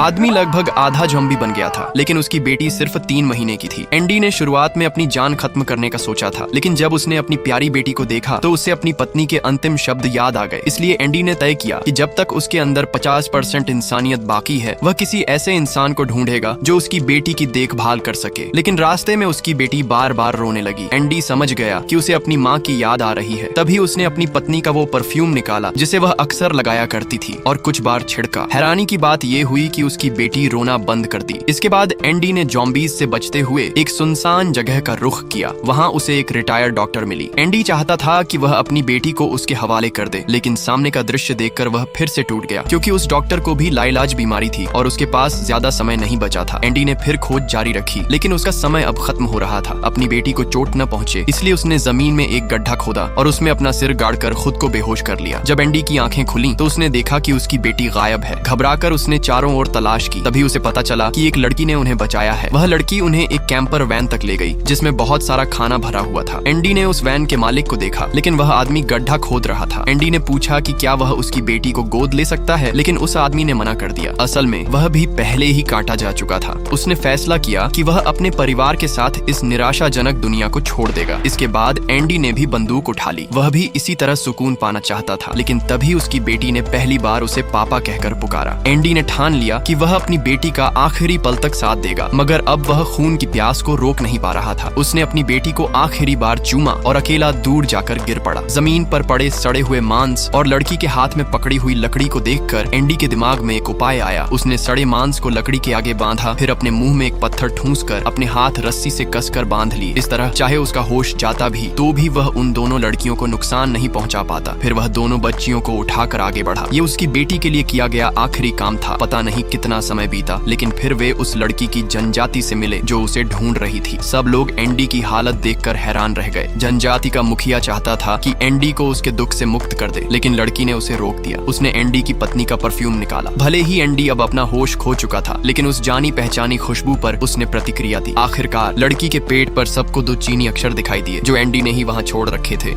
आदमी लगभग आधा ज़ॉम्बी बन गया था, लेकिन उसकी बेटी सिर्फ 3 महीने की थी। एंडी ने शुरुआत में अपनी जान खत्म करने का सोचा था, लेकिन जब उसने अपनी प्यारी बेटी को देखा तो उसे अपनी पत्नी के अंतिम शब्द याद आ गए। इसलिए एंडी ने तय किया कि जब तक उसके अंदर 50% इंसानियत बाकी है, वह किसी ऐसे इंसान को ढूंढेगा जो उसकी बेटी की देखभाल कर सके। लेकिन रास्ते में उसकी बेटी बार बार रोने लगी। एंडी समझ गया कि उसे अपनी माँ की याद आ रही है। तभी उसने अपनी पत्नी का वो परफ्यूम निकाला जिसे वह अक्सर लगाया करती थी और कुछ बार छिड़का। हैरानी की बात ये हुई कि उसकी बेटी रोना बंद कर दी। इसके बाद एंडी ने ज़ॉम्बीज़ से बचते हुए एक सुनसान जगह का रुख किया। वहाँ उसे एक रिटायर्ड डॉक्टर मिली। एंडी चाहता था कि वह अपनी बेटी को उसके हवाले कर दे, लेकिन सामने का दृश्य देखकर वह फिर से टूट गया, क्योंकि उस डॉक्टर को भी लाइलाज बीमारी थी और उसके पास ज्यादा समय नहीं बचा था। एंडी ने फिर खोज जारी रखी, लेकिन उसका समय अब खत्म हो रहा था। अपनी बेटी को चोट न पहुंचे इसलिए उसने जमीन में एक गड्ढा खोदा और उसमें अपना सिर गाड़कर खुद को बेहोश कर लिया। जब एंडी की आंखें खुली तो उसने देखा कि उसकी बेटी गायब है। घबराकर उसने चारों ओर तलाश की। तभी उसे पता चला कि एक लड़की ने उन्हें बचाया है। वह लड़की उन्हें एक कैंपर वैन तक ले गई जिसमें बहुत सारा खाना भरा हुआ था। एंडी ने उस वैन के मालिक को देखा, लेकिन वह आदमी गड्ढा खोद रहा था। एंडी ने पूछा कि क्या वह उसकी बेटी को गोद ले सकता है, लेकिन उस आदमी ने मना कर दिया। असल में वह भी पहले ही काटा जा चुका था। उसने फैसला किया कि वह अपने परिवार के साथ इस निराशाजनक दुनिया को छोड़ देगा। इसके बाद एंडी ने भी बंदूक उठा ली। वह भी इसी तरह सुकून पाना चाहता था, लेकिन तभी उसकी बेटी ने पहली बार उसे पापा कहकर पुकारा। एंडी ने ठान लिया कि वह अपनी बेटी का आखिरी पल तक साथ देगा, मगर अब वह खून की प्यास को रोक नहीं पा रहा था। उसने अपनी बेटी को आखिरी बार चूमा और अकेला दूर जाकर गिर पड़ा। जमीन पर पड़े सड़े हुए मांस और लड़की के हाथ में पकड़ी हुई लकड़ी को देखकर एंडी के दिमाग में एक उपाय आया। उसने सड़े मांस को लकड़ी के आगे बांधा, फिर अपने मुंह में एक पत्थर ठूंसकर अपने हाथ रस्सी से कसकर बांध ली। इस तरह चाहे उसका होश जाता भी तो भी वह उन दोनों लड़कियों को नुकसान नहीं पहुंचा पाता। फिर वह दोनों बच्चियों को उठाकर आगे बढ़ा। ये उसकी बेटी के लिए किया गया आखिरी काम था। पता नहीं कितना समय बीता, लेकिन फिर वे उस लड़की की जनजाति से मिले जो उसे ढूंढ रही थी। सब लोग एंडी की हालत देखकर हैरान रह गए। जनजाति का मुखिया चाहता था कि एंडी को उसके दुख से मुक्त कर दे, लेकिन लड़की ने उसे रोक दिया। उसने एंडी की पत्नी का परफ्यूम निकाला। भले ही एंडी अब अपना होश खो चुका था, लेकिन उस जानी पहचानी खुशबू पर उसने प्रतिक्रिया दी। आखिरकार लड़की के पेट पर सबको 2 चीनी अक्षर दिखाई दिए जो एंडी ने ही वहाँ छोड़ रखे थे।